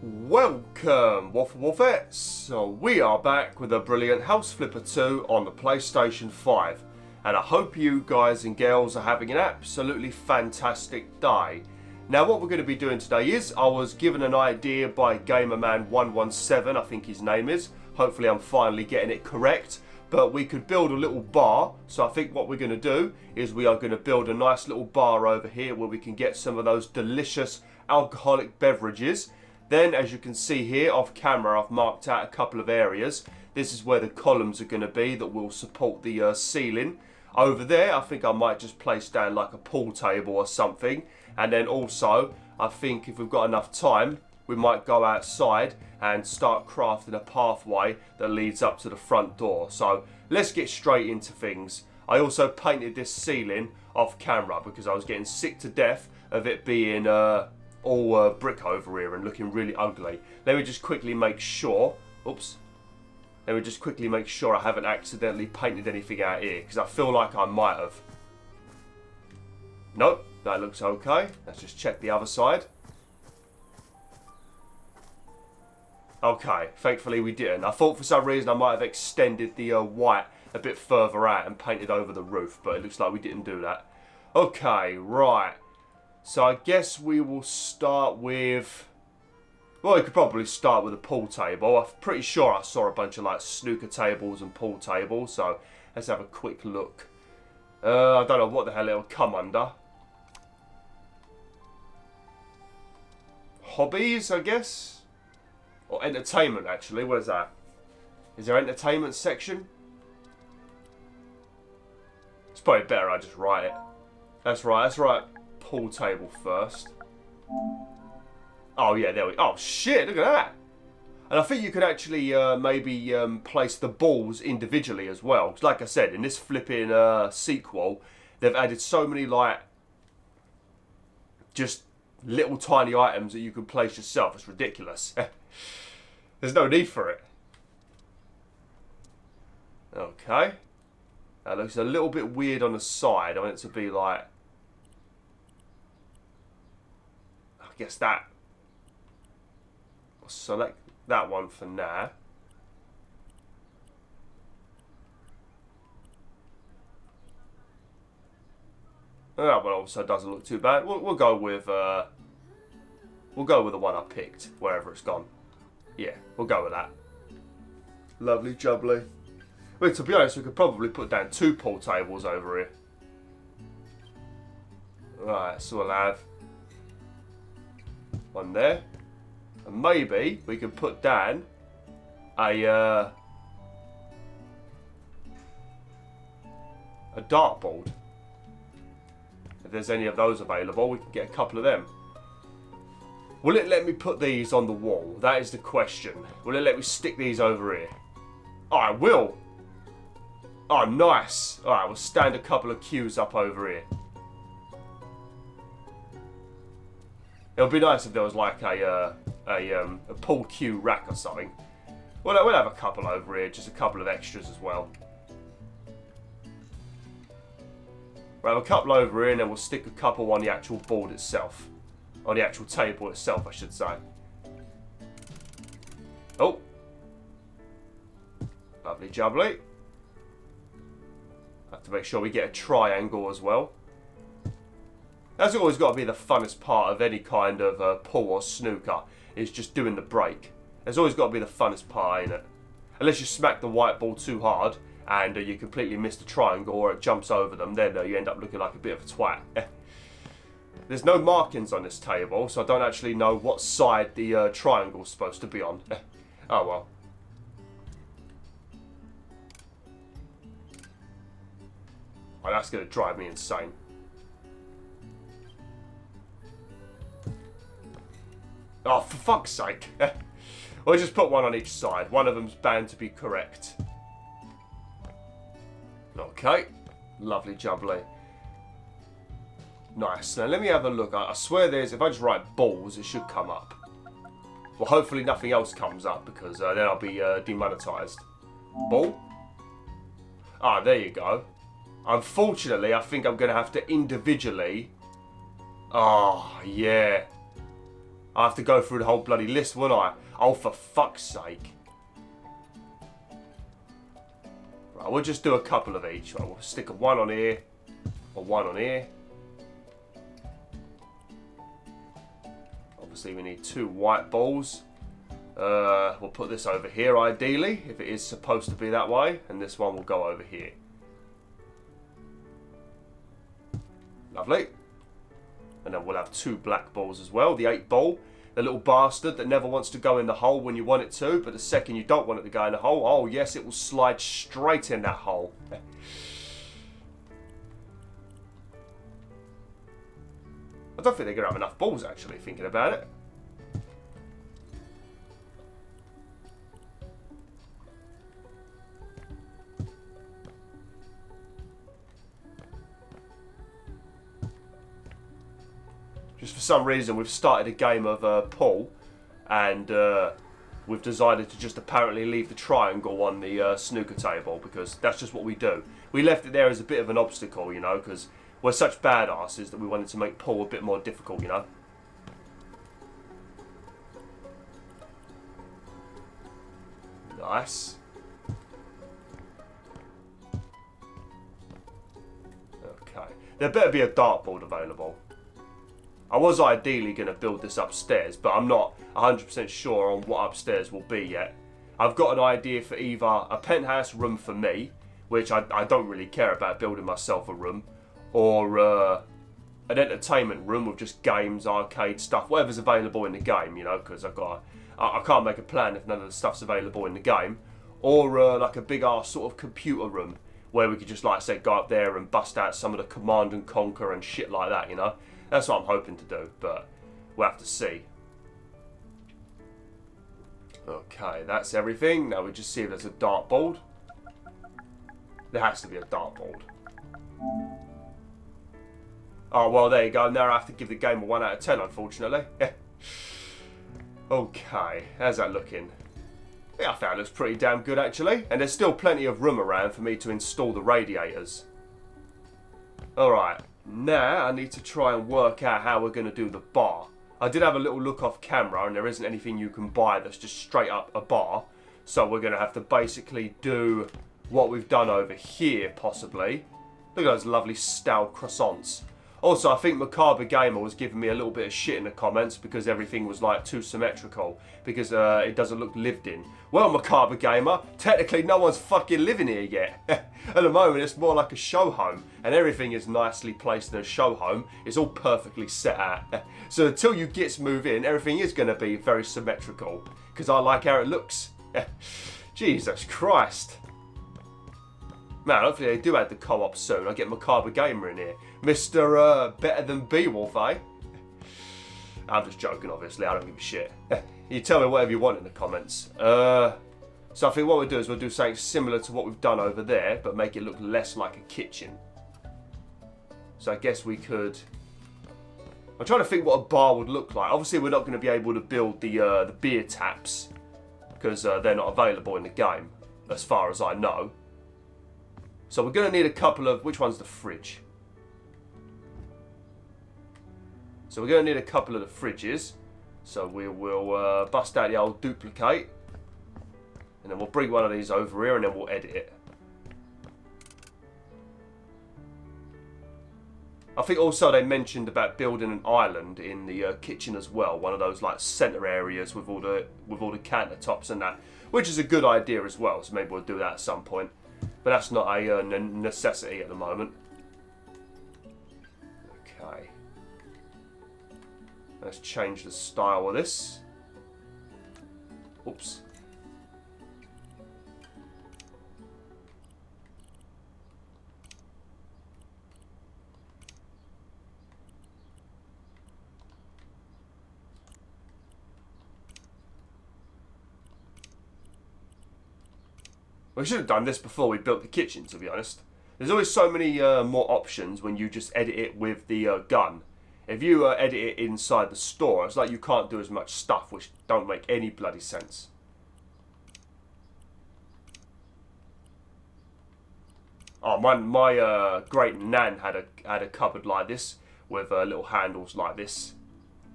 Welcome, Wolfettes! So we are back with a brilliant House Flipper 2 on the PlayStation 5. And I hope you guys and girls are having an absolutely fantastic day. Now what we're going to be doing today is, I was given an idea by Gamerman117, I think his name is. Hopefully I'm finally getting it correct. But we could build a little bar. So I think what we're going to do is we are going to build a nice little bar over here where we can get some of those delicious alcoholic beverages. Then, as you can see here off camera, I've marked out a couple of areas. This is where the columns are going to be that will support the ceiling. Over there, I think I might just place down like a pool table or something. And then also, I think if we've got enough time, we might go outside and start crafting a pathway that leads up to the front door. So, let's get straight into things. I also painted this ceiling off camera because I was getting sick to death of it being all brick over here and looking really ugly. Let me just quickly make sure. Oops. Let me just quickly make sure I haven't accidentally painted anything out here, because I feel like I might have. Nope, that looks okay. Let's just check the other side. Okay, thankfully we didn't. I thought for some reason I might have extended the white a bit further out and painted over the roof, but it looks like we didn't do that. Okay, right. So I guess we will start with... Well, we could probably start with a pool table. I'm pretty sure I saw a bunch of like snooker tables and pool tables. So let's have a quick look. I don't know what the hell it'll come under. Hobbies, I guess? Or entertainment, actually. What is that? Is there an entertainment section? It's probably better I just write it. That's right, that's right. Pool table first. Oh yeah, there we go. Oh shit, look at that. And I think you could actually maybe place the balls individually as well. Like I said, in this flipping sequel, they've added so many like just little tiny items that you can place yourself. It's ridiculous. There's no need for it. Okay. That looks a little bit weird on the side. I want it to be like... I guess that. I'll select that one for now. That one also doesn't look too bad. We'll go with the one I picked, wherever it's gone. Yeah, we'll go with that. Lovely jubbly. Well, to be honest, we could probably put down 2 pool tables over here. Right, so we'll have one there, and maybe we can put down a dartboard. If there's any of those available, we can get a couple of them. Will it let me put these on the wall? That is the question. Will it let me stick these over here? Oh, I will. Oh, nice. All right, we'll stand a couple of queues up over here. It would be nice if there was like a pool cue rack or something. We'll have a couple over here, just a couple of extras as well. We'll have a couple over here and then we'll stick a couple on the actual board itself. On the actual table itself, I should say. Oh. Lovely jubbly. Have to make sure we get a triangle as well. That's always got to be the funnest part of any kind of pool or snooker, is just doing the break. There's always got to be the funnest part, ain't it? Unless you smack the white ball too hard and you completely miss the triangle or it jumps over them, then you end up looking like a bit of a twat. There's no markings on this table, so I don't actually know what side the triangle's supposed to be on. Oh well. Oh, that's going to drive me insane. Oh, for fuck's sake. We'll just put one on each side. One of them's bound to be correct. Okay. Lovely jubbly. Nice. Now let me have a look. I swear there's... If I just write balls, it should come up. Well, hopefully nothing else comes up, because then I'll be demonetized. Ball? Ah, there you go. Unfortunately, I think I'm going to have to individually... Oh, yeah. I have to go through the whole bloody list, won't I? Oh, for fuck's sake. Right, we'll just do a couple of each. Right, we'll stick a one on here, or one on here. Obviously, we need 2 white balls. We'll put this over here, ideally, if it is supposed to be that way. And this one will go over here. Lovely. And then we'll have 2 black balls as well. The 8 ball, the little bastard that never wants to go in the hole when you want it to, but the second you don't want it to go in the hole, oh yes, it will slide straight in that hole. I don't think they're going to have enough balls, actually, thinking about it. Just for some reason, we've started a game of pool, and we've decided to just apparently leave the triangle on the snooker table, because that's just what we do. We left it there as a bit of an obstacle, you know, because we're such badasses that we wanted to make pool a bit more difficult, you know. Nice. Okay. There better be a dartboard available. I was ideally going to build this upstairs, but I'm not 100% sure on what upstairs will be yet. I've got an idea for either a penthouse room for me, which I don't really care about building myself a room, or an entertainment room with just games, arcade stuff, whatever's available in the game, you know, because I can't make a plan if none of the stuff's available in the game, or like a big ass sort of computer room where we could just, like I said, go up there and bust out some of the Command and Conquer and shit like that, you know. That's what I'm hoping to do, but we'll have to see. Okay, that's everything. Now we just see if there's a dartboard. There has to be a dartboard. Oh, well, there you go. Now I have to give the game a 1 out of 10, unfortunately. Okay, how's that looking? Yeah, I think it looks pretty damn good, actually. And there's still plenty of room around for me to install the radiators. Alright, now I need to try and work out how we're going to do the bar. I did have a little look off camera, and there isn't anything you can buy that's just straight up a bar. So we're going to have to basically do what we've done over here, possibly. Look at those lovely stale croissants. Also, I think Macabre Gamer was giving me a little bit of shit in the comments because everything was like too symmetrical, because it doesn't look lived in. Well, Macabre Gamer, technically no one's fucking living here yet. At the moment, it's more like a show home, and everything is nicely placed in a show home. It's all perfectly set out. So until you gets move in, everything is going to be very symmetrical, because I like how it looks. Jesus Christ. Man, hopefully they do add the co-op soon. I get Macabre Gamer in here. Mr. Better Than Bwolf, eh? I'm just joking, obviously. I don't give a shit. You tell me whatever you want in the comments. So I think what we'll do is we'll do something similar to what we've done over there, but make it look less like a kitchen. So I guess we could... I'm trying to think what a bar would look like. Obviously, we're not going to be able to build the beer taps, because they're not available in the game, as far as I know. So we're going to need a couple of... Which one's the fridge? So we're going to need a couple of the fridges. So we will bust out the old duplicate. And then we'll bring one of these over here and then we'll edit it. I think also they mentioned about building an island in the kitchen as well. One of those like centre areas with all the countertops and that. Which is a good idea as well. So maybe we'll do that at some point. But that's not a necessity at the moment. Okay. Let's change the style of this. Oops. We should have done this before we built the kitchen, to be honest. There's always so many more options when you just edit it with the gun. If you edit it inside the store, it's like you can't do as much stuff, which don't make any bloody sense. Oh, my great nan had a cupboard like this with little handles like this,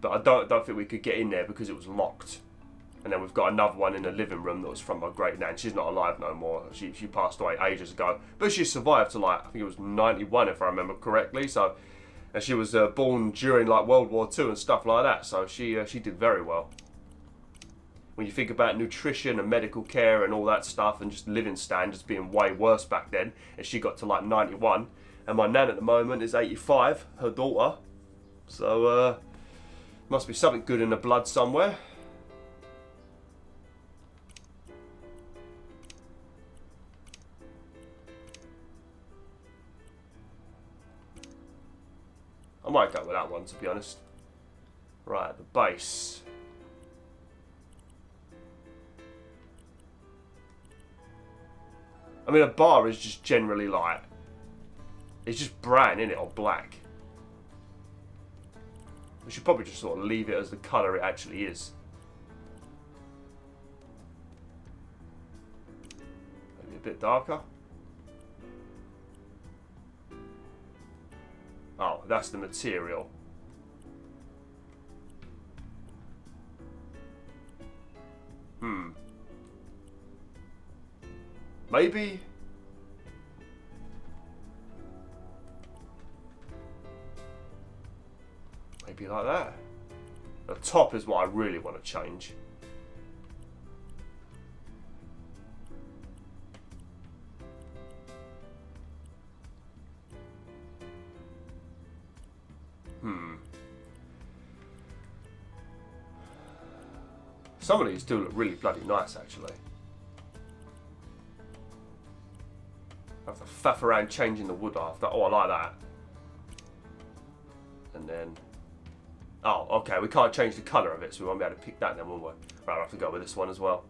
But I don't think we could get in there because it was locked. And then we've got another one in the living room that was from my great nan. She's not alive no more. She passed away ages ago. But she survived to like, I think it was 91 if I remember correctly. So, and she was born during like World War II and stuff like that. So she did very well. When you think about nutrition and medical care and all that stuff and just living standards being way worse back then. And she got to like 91. And my nan at the moment is 85, her daughter. So, must be something good in the blood somewhere. I might go with that one, to be honest. Right, the base. I mean, a bar is just generally like... It's just brown, isn't it, or black. We should probably just sort of leave it as the colour it actually is. Maybe a bit darker. Oh, that's the material. Maybe... Maybe like that. The top is what I really want to change. Some of these do look really bloody nice, actually. I have to faff around changing the wood after. Oh, I like that. And then... Oh, okay, we can't change the colour of it, so we won't be able to pick that then, will we? Right, I'll have to go with this one as well.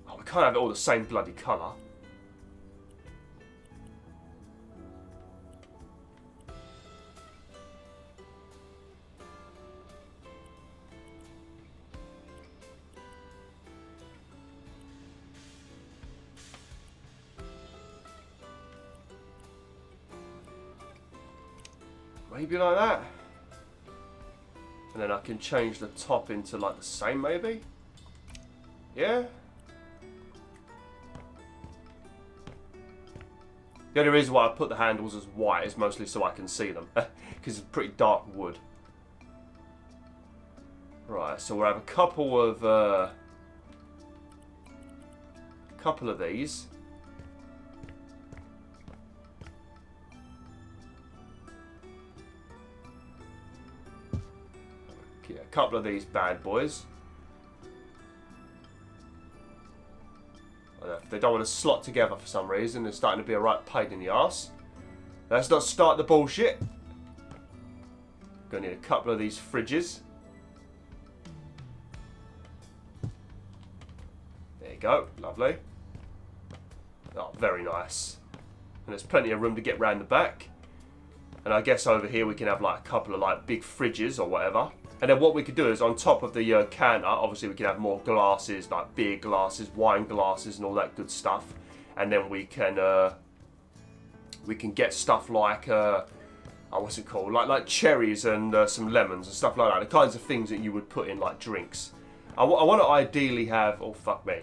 Oh, we can't have it all the same bloody colour. Maybe like that. And then I can change the top into like the same maybe. Yeah. The only reason why I put the handles as white is mostly so I can see them. Because it's pretty dark wood. Right, so we'll have a couple of these. A couple of these bad boys. If they don't want to slot together for some reason, they're starting to be a right pain in the arse. Let's not start the bullshit. Gonna need a couple of these fridges. There you go, lovely. Oh, very nice. And there's plenty of room to get round the back. And I guess over here we can have like a couple of like big fridges or whatever. And then what we could do is on top of the counter, obviously we can have more glasses, like beer glasses, wine glasses and all that good stuff. And then we can get stuff like, what's it called? Like cherries and some lemons and stuff like that. The kinds of things that you would put in like drinks. I want to ideally have, oh fuck me.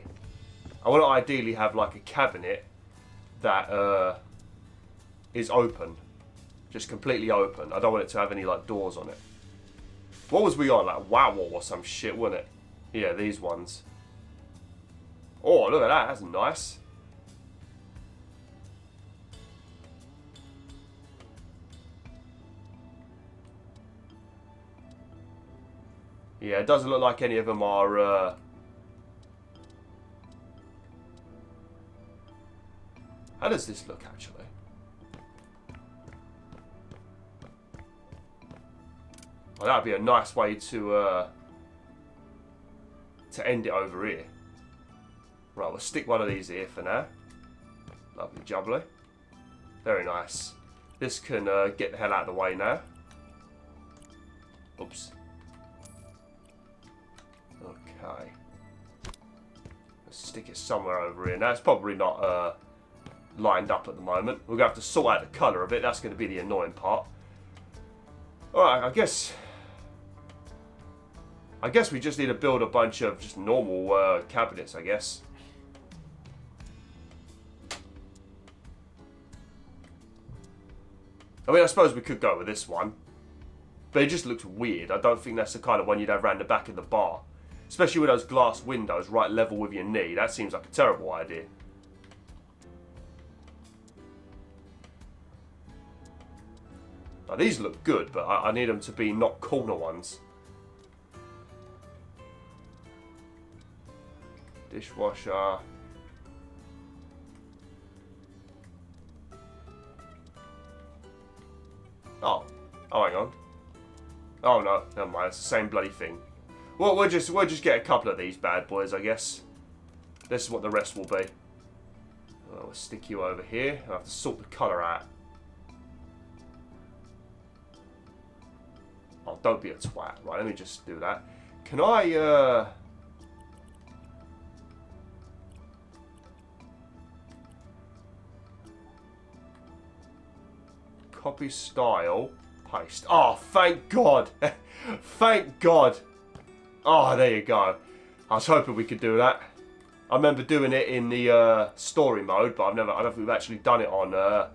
I want to ideally have like a cabinet that is open. Just completely open. I don't want it to have any like doors on it. What was we on? Like WoW or some shit, wasn't it? Yeah, these ones. Oh, look at that. That's nice. Yeah, it doesn't look like any of them are... How does this look, actually? Well, that'd be a nice way to end it over here. Right, we'll stick one of these here for now. Lovely jubbly. Very nice. This can get the hell out of the way now. Oops. Okay. Let's stick it somewhere over here. Now, it's probably not lined up at the moment. We're going to have to sort out the colour of it. That's going to be the annoying part. Alright, I guess we just need to build a bunch of just normal cabinets, I guess. I mean, I suppose we could go with this one. But it just looks weird. I don't think that's the kind of one you'd have around the back of the bar. Especially with those glass windows right level with your knee. That seems like a terrible idea. Now, these look good, but I need them to be not corner ones. Dishwasher. Oh, hang on. Oh no, never mind. It's the same bloody thing. Well, we'll just get a couple of these bad boys, I guess. This is what the rest will be. We'll stick you over here. I'll have to sort the colour out. Oh, don't be a twat. Right, let me just do that. Can I, copy style, paste. Oh, thank God. Thank God. Oh, there you go. I was hoping we could do that. I remember doing it in the story mode, but I don't think we've actually done it on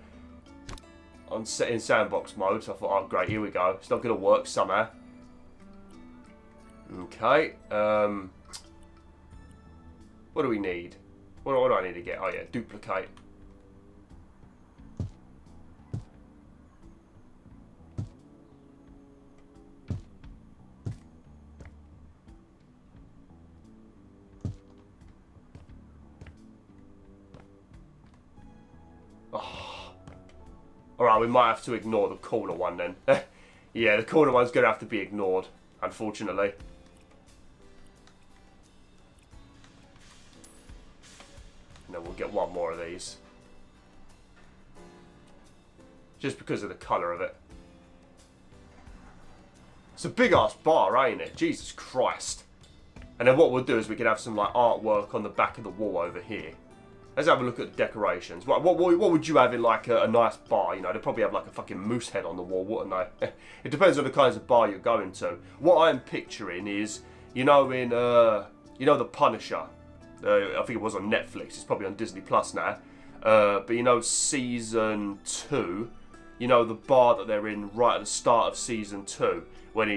in sandbox mode. So I thought, oh great, here we go. It's not going to work somehow. Okay. What do we need? What do I need to get? Oh yeah, duplicate. Alright, we might have to ignore the corner one then. Yeah, the corner one's going to have to be ignored, unfortunately. And then we'll get one more of these. Just because of the colour of it. It's a big ass bar, ain't it? Jesus Christ. And then what we'll do is we can have some like artwork on the back of the wall over here. Let's have a look at the decorations. What would you have in like a nice bar? You know, they'd probably have like a fucking moose head on the wall, wouldn't they? It depends on the kinds of bar you're going to. What I'm picturing is, you know, in you know, The Punisher. I think it was on Netflix. It's probably on Disney Plus now. But you know, season 2. You know, the bar that they're in right at the start of season 2, when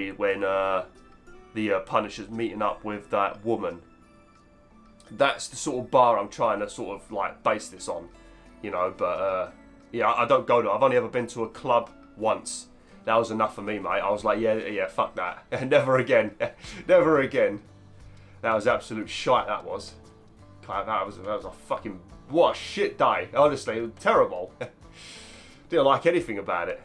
the Punisher's meeting up with that woman. That's the sort of bar I'm trying to sort of like base this on, you know. But yeah, I don't go to. I've only ever been to a club once. That was enough for me, mate. I was like, yeah, fuck that, never again, never again. That was absolute shite. That was. That was a fucking what a shit day. Honestly, it was terrible. Didn't like anything about it.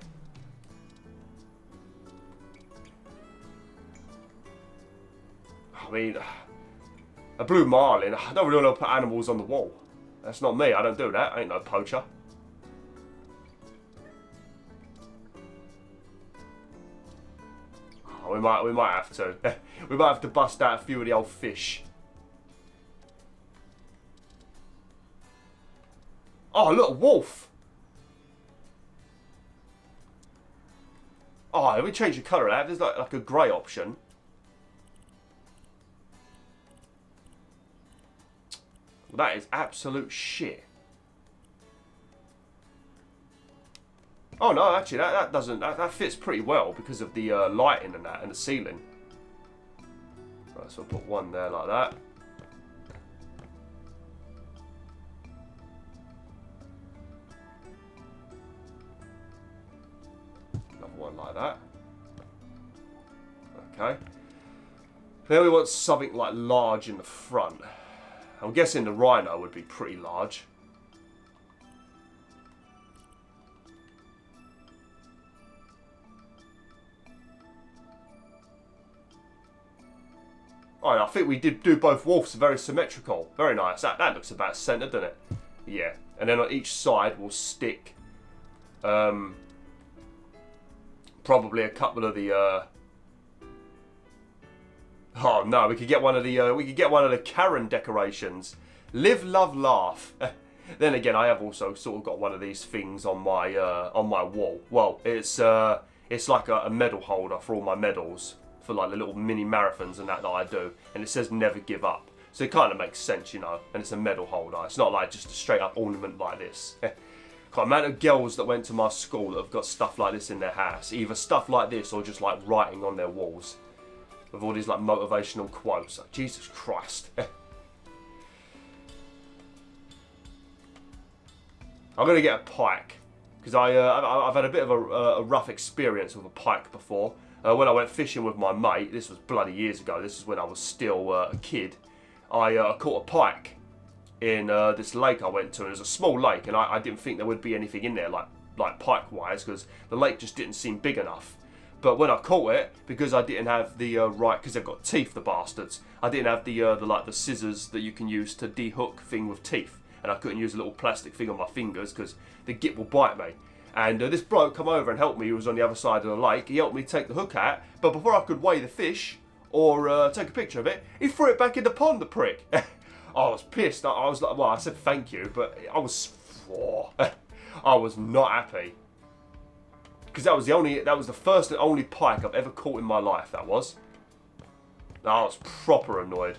I mean, a blue marlin. I don't really want to put animals on the wall. That's not me. I don't do that. I ain't no poacher. Oh, we might have to. We might have to bust out a few of the old fish. Oh, look, a wolf. Oh, let me change the colour of that. There's like a grey option. Well, that is absolute shit. Oh no, actually that fits pretty well because of the lighting and that and the ceiling. Right, so I'll put one there like that. Another one like that. Okay. Then we want something like large in the front. I'm guessing the rhino would be pretty large. Alright, I think we did do both wolves very symmetrical. Very nice. That looks about centered, doesn't it? Yeah. And then on each side we'll stick probably a couple of the oh no, we could get one of the Karen decorations. Live, love, laugh. Then again, I have also sort of got one of these things on my wall. Well, it's like a medal holder for all my medals, for like the little mini marathons and that I do, and it says never give up. So it kind of makes sense, you know, and it's a medal holder. It's not like just a straight up ornament like this. The amount of girls that went to my school that have got stuff like this in their house, either stuff like this or just like writing on their walls with all these like motivational quotes. Like, Jesus Christ. I'm going to get a pike, because I've had a bit of a rough experience with a pike before. When I went fishing with my mate, this was bloody years ago, this is when I was still a kid, I caught a pike in this lake I went to, and it was a small lake, and I didn't think there would be anything in there like pike-wise, because the lake just didn't seem big enough. But when I caught it, because I didn't have the right, because they've got teeth, the bastards, I didn't have the scissors that you can use to de-hook thing with teeth. And I couldn't use a little plastic thing on my fingers because the git will bite me. And this bloke come over and helped me. He was on the other side of the lake. He helped me take the hook out. But before I could weigh the fish or take a picture of it, he threw it back in the pond, the prick. I was pissed. I was like, well, I said thank you, but I was not happy. Because that was the first and only pike I've ever caught in my life, that was. I was proper annoyed.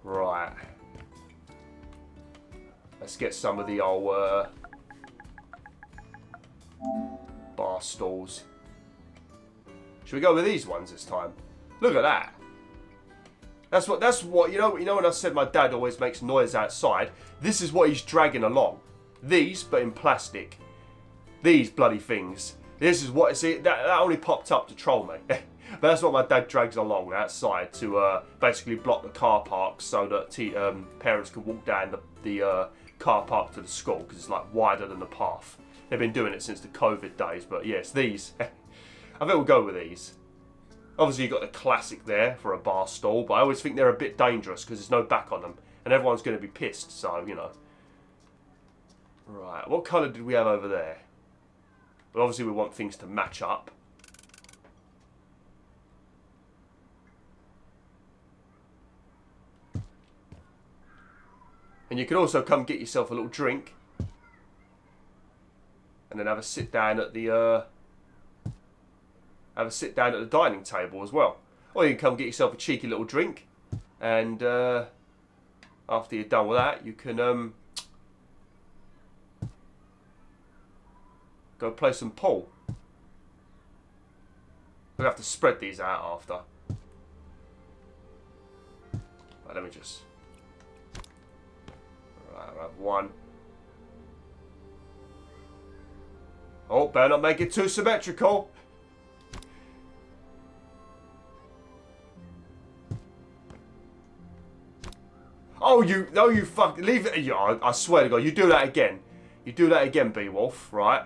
Right. Let's get some of the old bar stools. Should we go with these ones this time? Look at that. That's what you know when I said my dad always makes noise outside? This is what he's dragging along. These, but in plastic. These bloody things. This is what, see, that only popped up to troll me. But that's what my dad drags along outside to basically block the car park so that parents can walk down the car park to the school, because it's like wider than the path. They've been doing it since the COVID days, but yes, these. I think we'll go with these. Obviously you've got the classic there for a bar stool, but I always think they're a bit dangerous because there's no back on them, and everyone's going to be pissed, so, you know. Right, what colour did we have over there? Well, obviously we want things to match up. And you can also come get yourself a little drink, and then have a sit down at the dining table as well. Or you can come get yourself a cheeky little drink, and after you're done with that, you can go play some pool. We'll have to spread these out after. Right, let me just. I'll have one. Oh, better not make it too symmetrical. Oh, you fuck, leave it. Yeah, I swear to God, you do that again. You do that again, Bwolf, right?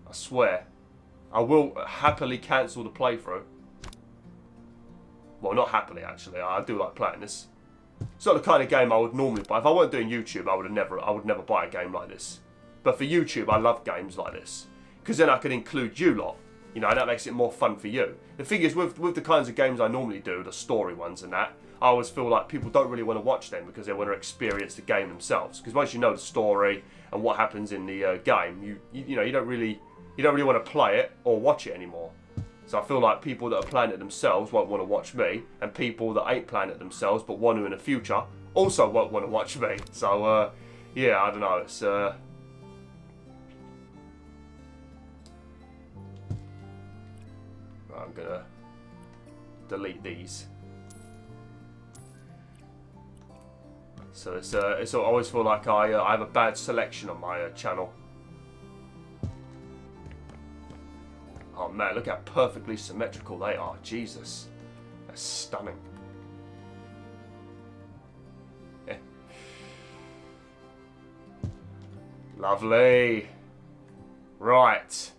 I swear. I will happily cancel the playthrough. Well, not happily, actually. I do like playing this. It's not the kind of game I would normally buy. If I weren't doing YouTube, I would never buy a game like this. But for YouTube, I love games like this, because then I can include you lot. You know, that makes it more fun for you. The thing is, with the kinds of games I normally do, the story ones and that, I always feel like people don't really want to watch them because they want to experience the game themselves. Because once you know the story and what happens in the game, you don't really want to play it or watch it anymore. So I feel like people that are playing it themselves won't want to watch me, and people that ain't playing it themselves but want to in the future also won't want to watch me. So yeah, I don't know. It's I'm gonna delete these. So it's I always feel like I have a bad selection on my channel. Oh man, look how perfectly symmetrical they are. Jesus. They're stunning. Yeah. Lovely. Right.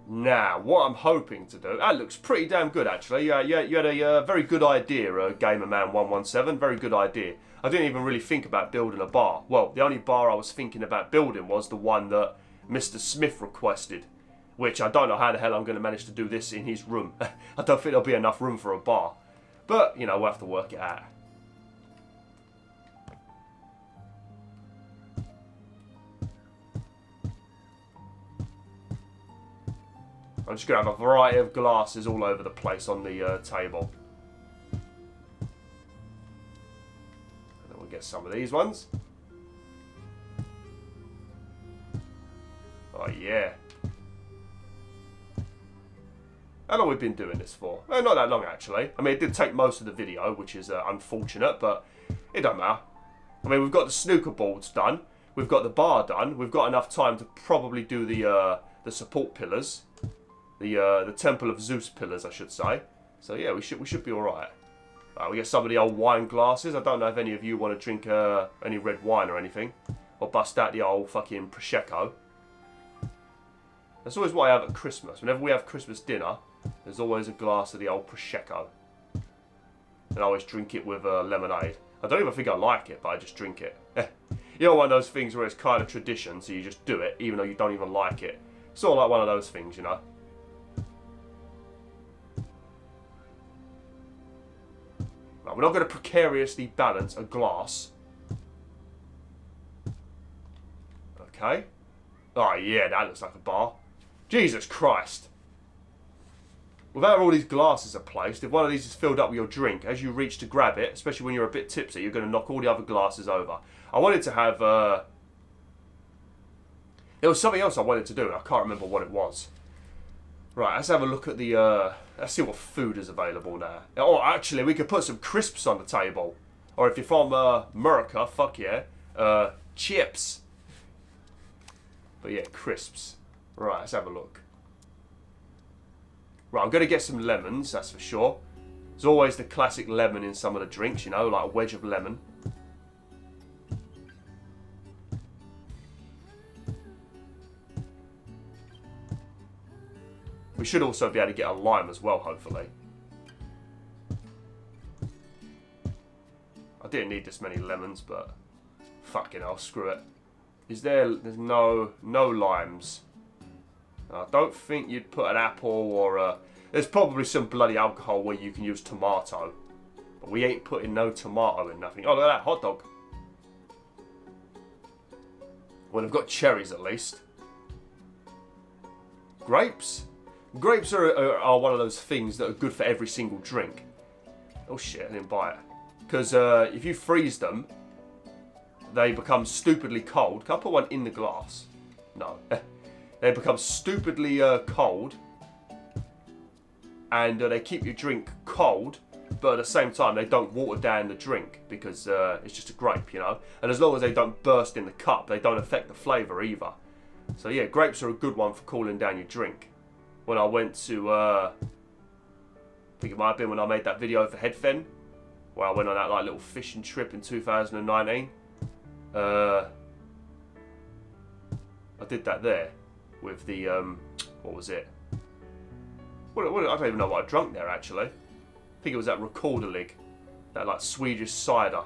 Now, what I'm hoping to do... That looks pretty damn good, actually. You had a very good idea, Gamerman117. Very good idea. I didn't even really think about building a bar. Well, the only bar I was thinking about building was the one that Mr. Smith requested. Which I don't know how the hell I'm going to manage to do this in his room. I don't think there'll be enough room for a bar. But, you know, we'll have to work it out. I'm just going to have a variety of glasses all over the place on the table. And then we'll get some of these ones. Oh, yeah. How long have we been doing this for? Not that long, actually. I mean, it did take most of the video, which is unfortunate, but it don't matter. I mean, we've got the snooker boards done. We've got the bar done. We've got enough time to probably do the support pillars. The Temple of Zeus pillars, I should say. So, yeah, we should be alright. We get some of the old wine glasses. I don't know if any of you want to drink any red wine or anything. Or bust out the old fucking Prosecco. That's always what I have at Christmas. Whenever we have Christmas dinner, there's always a glass of the old Prosecco. And I always drink it with lemonade. I don't even think I like it, but I just drink it. You know, one of those things where it's kind of tradition, so you just do it, even though you don't even like it. It's sort of like one of those things, you know. Right, we're not going to precariously balance a glass. Okay. Oh, yeah, that looks like a bar. Jesus Christ. Without all these glasses are placed, if one of these is filled up with your drink, as you reach to grab it, especially when you're a bit tipsy, you're going to knock all the other glasses over. I wanted to have... There was something else I wanted to do, and I can't remember what it was. Right, let's have a look at the... let's see what food is available now. Oh, actually, we could put some crisps on the table. Or if you're from America, fuck yeah, chips. But yeah, crisps. Right, let's have a look. Right, I'm going to get some lemons, that's for sure. There's always the classic lemon in some of the drinks, you know, like a wedge of lemon. We should also be able to get a lime as well, hopefully. I didn't need this many lemons, but fucking hell, screw it. There's no limes. I don't think you'd put an apple or there's probably some bloody alcohol where you can use tomato. But we ain't putting no tomato in nothing. Oh, look at that, hot dog. Well, they've got cherries at least. Grapes? Grapes are one of those things that are good for every single drink. Oh shit, I didn't buy it. Because if you freeze them, they become stupidly cold. Can I put one in the glass? No. They become stupidly cold. And they keep your drink cold. But at the same time, they don't water down the drink. Because it's just a grape, you know. And as long as they don't burst in the cup, they don't affect the flavour either. So yeah, grapes are a good one for cooling down your drink. When I went to... I think it might have been when I made that video for Headfen. Where I went on that like little fishing trip in 2019. I did that there with the what was it? I don't even know what I drunk there actually. I think it was that Rekorderlig, that like Swedish cider.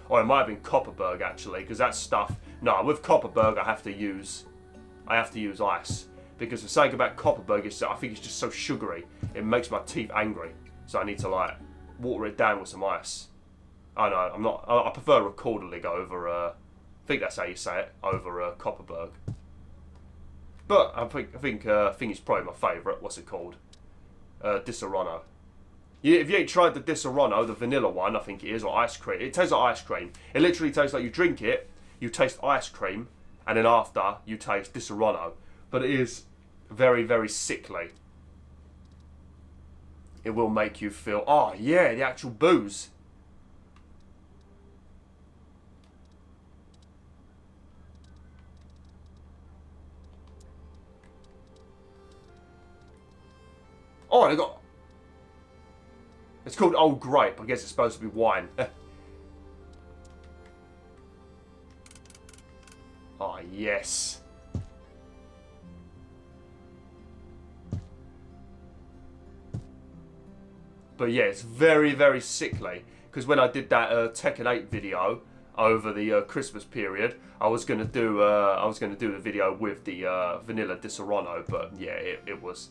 Or it might have been Kopparberg actually, because that stuff. No, with Kopparberg I have to use ice because the thing about Kopparberg is that I think it's just so sugary. It makes my teeth angry, so I need to like water it down with some ice. Oh no, I'm not. I prefer Rekorderlig over. I think that's how you say it, over Kopparberg. But I think it's probably my favourite. What's it called? Disaronno. If you ain't tried the Disaronno, the vanilla one, I think it is, or ice cream. It tastes like ice cream. It literally tastes like you drink it, you taste ice cream, and then after you taste Disaronno. But it is very, very sickly. It will make you feel, oh yeah, the actual booze. Oh, they got... It's called Old Grape. I guess it's supposed to be wine. Oh, yes. But yeah, it's very, very sickly. Because when I did that Tekken 8 video over the Christmas period, I was gonna do the video with the vanilla Disaronno. But yeah, it was.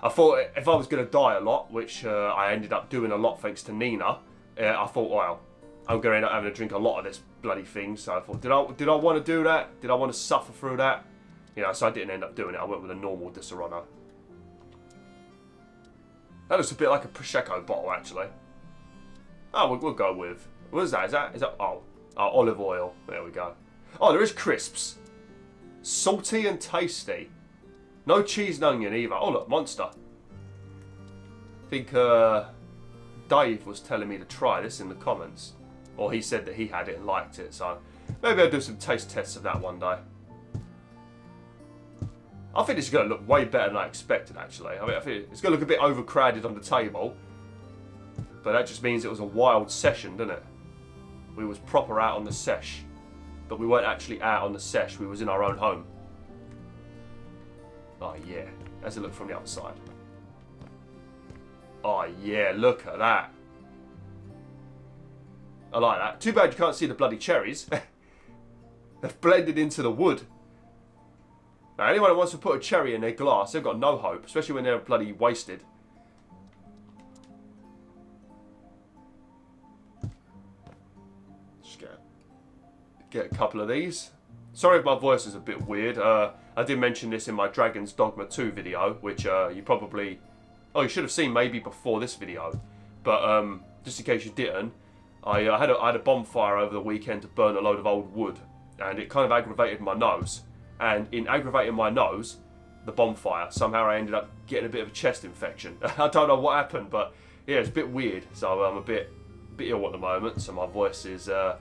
I thought if I was going to die a lot, which I ended up doing a lot thanks to Nina, I thought, well, I'm going to end up having to drink a lot of this bloody thing. So I thought, did I want to do that? Did I want to suffer through that? You know, so I didn't end up doing it. I went with a normal Disaronno. That looks a bit like a Prosecco bottle, actually. Oh, we'll go with... What is that? Is that... Oh, olive oil. There we go. Oh, there is crisps. Salty and tasty. No cheese and onion either. Oh, look, Monster. I think Dave was telling me to try this in the comments. Or he said that he had it and liked it. So maybe I'll do some taste tests of that one day. I think this is going to look way better than I expected, actually. I mean, I think it's going to look a bit overcrowded on the table. But that just means it was a wild session, doesn't it? We was proper out on the sesh. But we weren't actually out on the sesh. We was in our own home. Oh, yeah. How's it look from the other side? Oh, yeah. Look at that. I like that. Too bad you can't see the bloody cherries. They've blended into the wood. Now, anyone who wants to put a cherry in their glass, they've got no hope, especially when they're bloody wasted. Just get a couple of these. Sorry if my voice is a bit weird. I did mention this in my Dragon's Dogma 2 video, which you probably... Oh, you should have seen maybe before this video. But just in case you didn't, I had a bonfire over the weekend to burn a load of old wood. And it kind of aggravated my nose. And in aggravating my nose, the bonfire, somehow I ended up getting a bit of a chest infection. I don't know what happened, but yeah, it's a bit weird. So I'm a bit ill at the moment, so my voice is a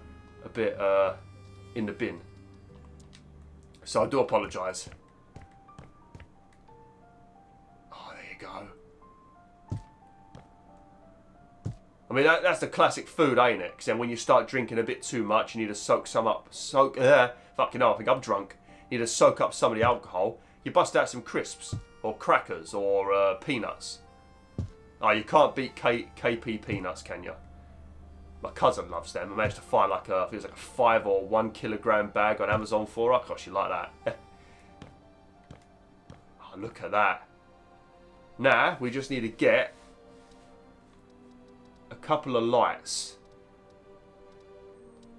bit in the bin. So I do apologise. Oh, there you go. I mean, that's the classic food, ain't it? Because then when you start drinking a bit too much, you need to soak some up. Fucking hell, I think I'm drunk. You need to soak up some of the alcohol. You bust out some crisps or crackers or peanuts. Oh, you can't beat KP peanuts, can you? My cousin loves them. I managed to find I think it was like a 5 or 1 kilogram bag on Amazon for her. Gosh, you like that? Oh, look at that. Now we just need to get a couple of lights.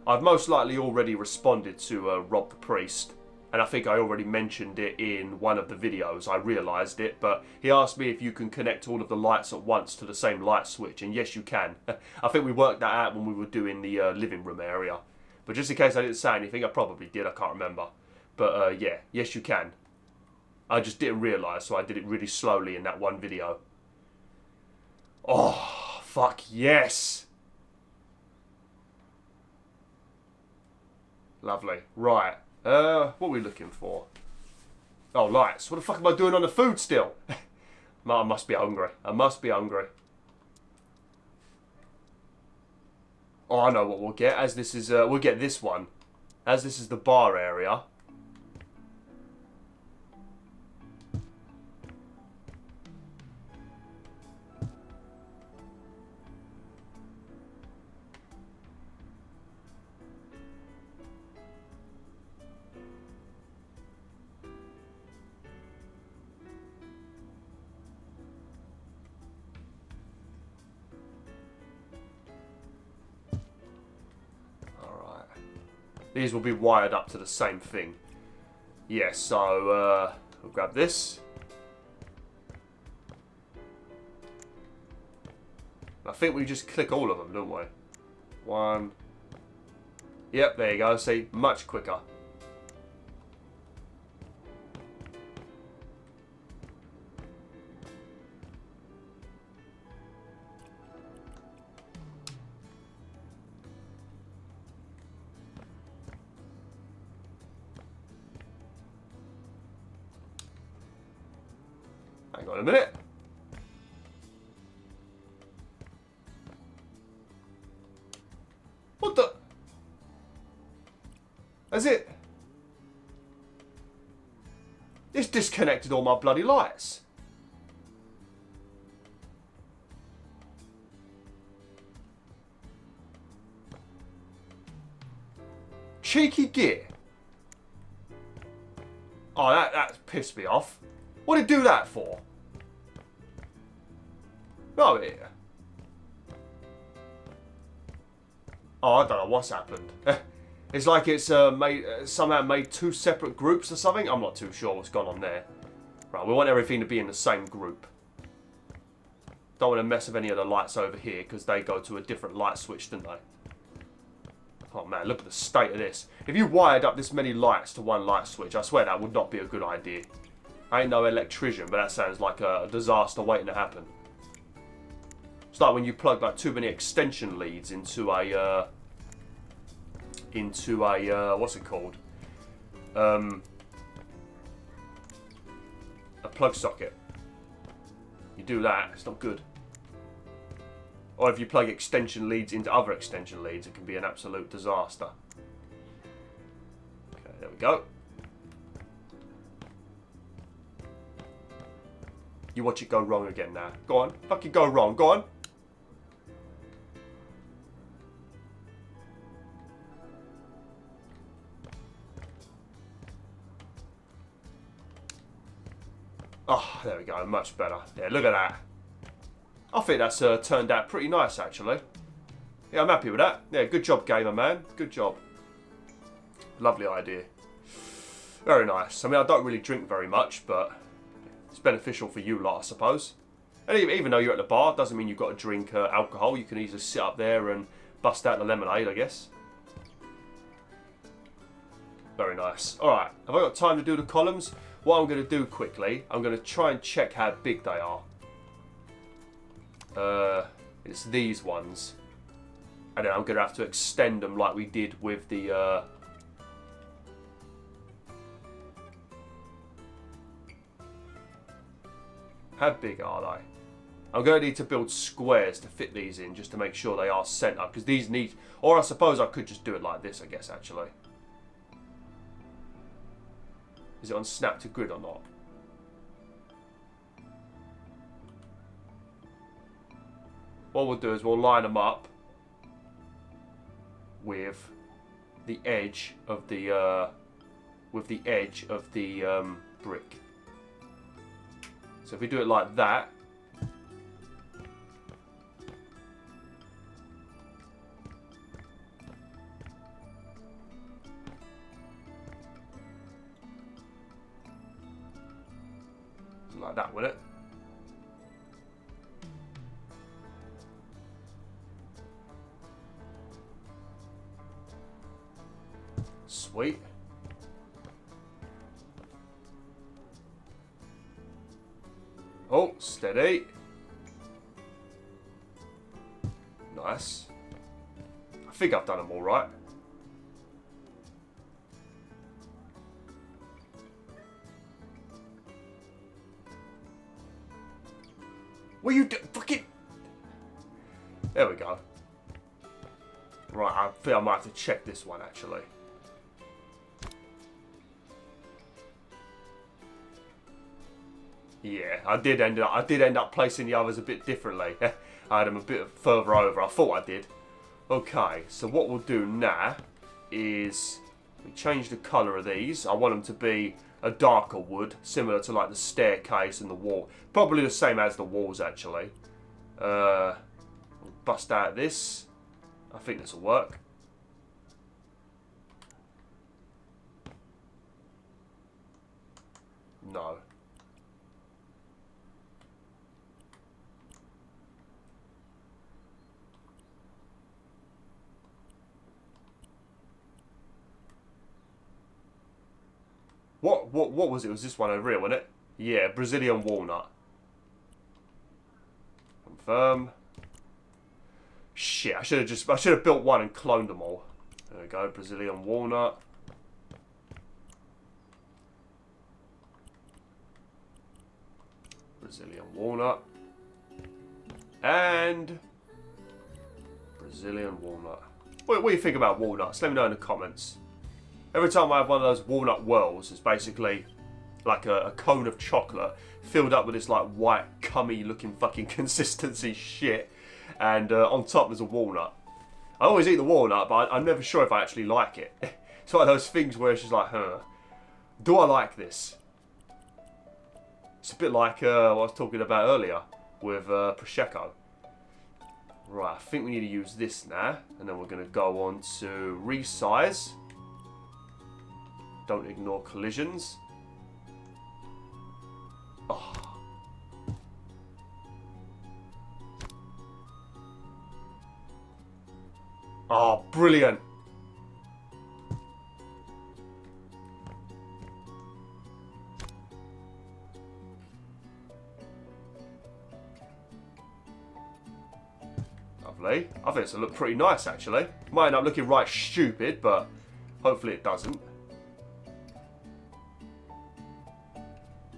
I've most likely already responded to Rob the Priest. And I think I already mentioned it in one of the videos. I realised it, but he asked me if you can connect all of the lights at once to the same light switch, and yes, you can. I think we worked that out when we were doing the living room area. But just in case I didn't say anything, I probably did. I can't remember. But yeah, yes, you can. I just didn't realise, so I did it really slowly in that one video. Oh, fuck yes! Lovely. Right. What are we looking for? Oh, lights. What the fuck am I doing on the food still? I must be hungry. I must be hungry. Oh, I know what we'll get. As this is, we'll get this one. As this is the bar area. These will be wired up to the same thing. Yes, so we'll grab this. I think we just click all of them, don't we? One. Yep, there you go. See, much quicker. Hang on a minute. What the? Has it? It's disconnected all my bloody lights. Cheeky git. Oh, that pissed me off. What did it do that for? No, oh, I don't know what's happened. It's like it's somehow made two separate groups or something. I'm not too sure what's gone on there. Right, we want everything to be in the same group. Don't want to mess with any of the lights over here because they go to a different light switch, don't they? Oh man, look at the state of this. If you wired up this many lights to one light switch, I swear that would not be a good idea. I ain't no electrician, but that sounds like a disaster waiting to happen. It's like when you plug like too many extension leads into a what's it called? A plug socket. You do that, it's not good. Or if you plug extension leads into other extension leads, it can be an absolute disaster. Okay, there we go. You watch it go wrong again now. Go on, fucking go wrong, go on. Oh, there we go, much better. Yeah, look at that. I think that's turned out pretty nice, actually. Yeah, I'm happy with that. Yeah, good job, gamer man. Good job. Lovely idea. Very nice. I mean, I don't really drink very much, but it's beneficial for you lot, I suppose. And even though you're at the bar, doesn't mean you've got to drink alcohol. You can easily sit up there and bust out the lemonade, I guess. Very nice. Alright, have I got time to do the columns? What I'm going to do quickly, I'm going to try and check how big they are. It's these ones. And then I'm going to have to extend them like we did with the... How big are they? I'm going to need to build squares to fit these in just to make sure they are sent up. Because these need... Or I suppose I could just do it like this, I guess, actually. Is it on snap to grid or not? What we'll do is we'll line them up with the edge of the brick. So if we do it like that, like that, will it? Sweet. Oh, steady. Nice. I think I've done them all right. What are you doing? Fucking... There we go. Right, I think I might have to check this one, actually. Yeah, I did end up placing the others a bit differently. I had them a bit further over. I thought I did. Okay, so what we'll do now is we change the colour of these. I want them to be a darker wood, similar to like the staircase and the wall. Probably the same as the walls, actually. We'll bust out this. I think this will work. No. What was it? It was this one over here, wasn't it? Yeah, Brazilian walnut. Confirm. Shit, I should have built one and cloned them all. There we go, Brazilian walnut. Brazilian walnut. And Brazilian walnut. What do you think about walnuts? Let me know in the comments. Every time I have one of those walnut whirls, it's basically like a cone of chocolate filled up with this like white, cummy looking fucking consistency shit. And on top there's a walnut. I always eat the walnut, but I'm never sure if I actually like it. It's one of those things where it's just like, do I like this? It's a bit like what I was talking about earlier. with Prosecco. Right, I think we need to use this now. And then we're going to go on to resize. Don't ignore collisions. Oh. Oh, brilliant. Lovely. I think it's going to look pretty nice, actually. Might end up looking right stupid, but hopefully it doesn't.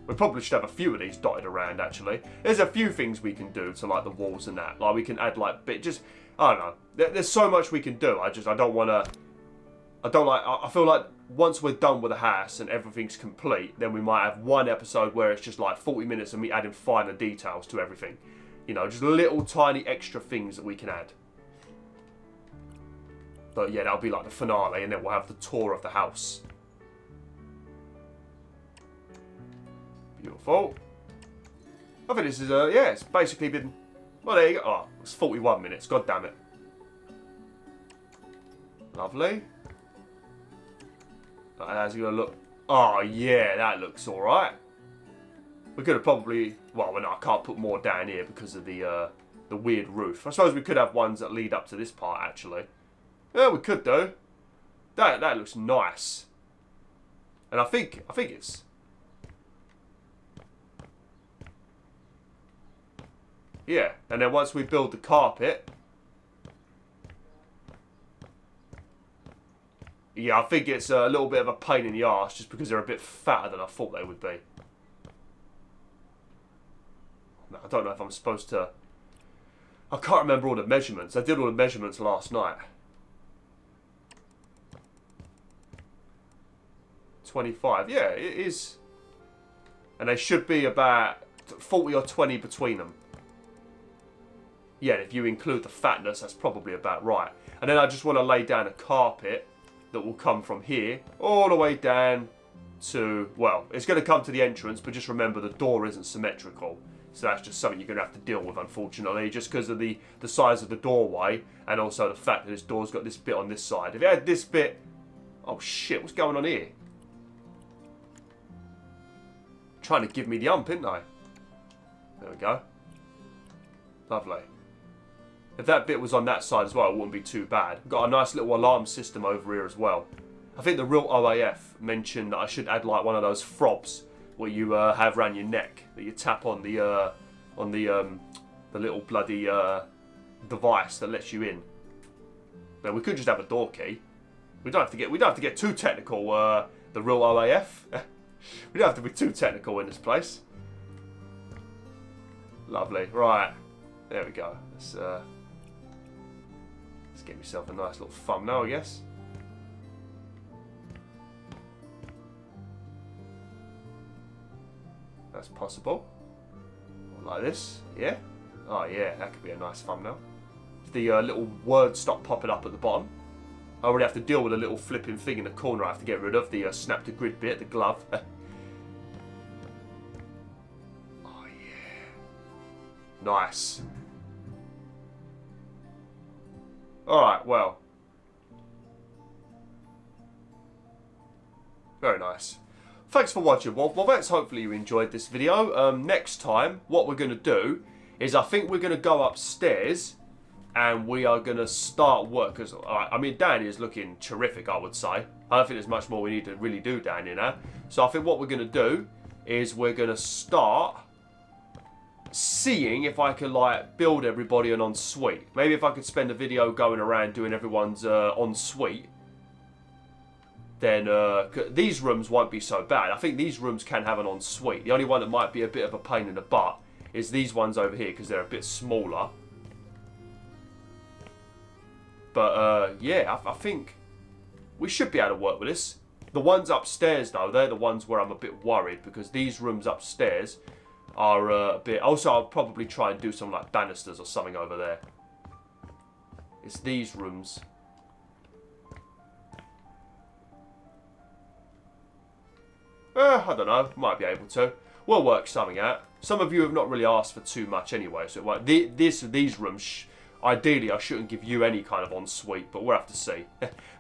We probably should have a few of these dotted around, actually. There's a few things we can do to, like, the walls and that. Like, we can add, like, just, I don't know. There's so much we can do. I don't want to, I feel like once we're done with the house and everything's complete, then we might have one episode where it's just, like, 40 minutes of me adding finer details to everything. You know, just little tiny extra things that we can add. But, yeah, that'll be, like, the finale, and then we'll have the tour of the house. Beautiful. I think this is, yeah, it's basically been, well, there you go. Oh, it's 41 minutes. God damn it. Lovely. How's it going to look? Oh, yeah, that looks all right. We could have probably, well, no, I can't put more down here because of the weird roof. I suppose we could have ones that lead up to this part, actually. Yeah, we could do. That looks nice. And I think it's, yeah, and then once we build the carpet, yeah, I think it's a little bit of a pain in the arse just because they're a bit fatter than I thought they would be. I don't know if I'm supposed to, I can't remember all the measurements. I did all the measurements last night. 25, yeah, it is. And they should be about 40 or 20 between them. Yeah, if you include the fatness, that's probably about right. And then I just want to lay down a carpet that will come from here all the way down to, well, it's going to come to the entrance, but just remember the door isn't symmetrical. So that's just something you're going to have to deal with, unfortunately, just because of the size of the doorway and also the fact that this door's got this bit on this side. If it had this bit, oh shit, what's going on here? Trying to give me the ump, isn't I? There we go. Lovely. If that bit was on that side as well, it wouldn't be too bad. Got a nice little alarm system over here as well. I think the real OAF mentioned that I should add like one of those frobs where you have around your neck that you tap on the little bloody device that lets you in. But we could just have a door key. We don't have to get too technical. The real OAF. We don't have to be too technical in this place. Lovely. Right. There we go. Let's get myself a nice little thumbnail, I guess. That's possible. Like this. Yeah. Oh, yeah. That could be a nice thumbnail. If the little words stop popping up at the bottom. I already have to deal with a little flipping thing in the corner I have to get rid of. The snap to grid bit, the glove. Oh, yeah. Nice. Alright, well. Very nice. Thanks for watching, Wolf. Well, that's hopefully you enjoyed this video. Next time, what we're going to do is I think we're going to go upstairs and we are going to start work. Because, I mean, down here is looking terrific, I would say. I don't think there's much more we need to really do down here now. So I think what we're going to do is we're going to start seeing if I can like build everybody an ensuite. Maybe if I could spend a video going around doing everyone's ensuite, then these rooms won't be so bad. I think these rooms can have an ensuite. The only one that might be a bit of a pain in the butt is these ones over here because they're a bit smaller. But yeah, I think we should be able to work with this. The ones upstairs though, they're the ones where I'm a bit worried because these rooms upstairs are a bit... Also, I'll probably try and do some like banisters or something over there. It's these rooms. I don't know. Might be able to. we'll work something out. Some of you have not really asked for too much anyway, so like these rooms, ideally I shouldn't give you any kind of ensuite, but we'll have to see.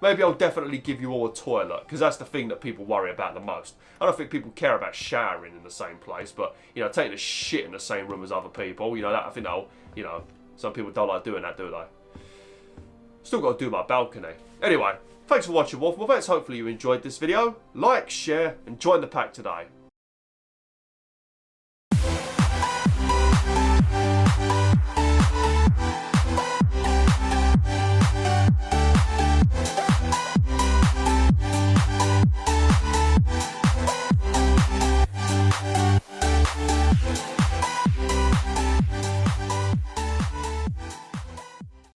Maybe I'll definitely give you all a toilet, because that's the thing that people worry about the most. I don't think people care about showering in the same place, but, you know, taking a shit in the same room as other people, you know, that, I think that'll, you know, some people don't like doing that, do they? Still got to do my balcony. Anyway, thanks for watching, Wolf. Well, hopefully you enjoyed this video. Like, share, and join the pack today.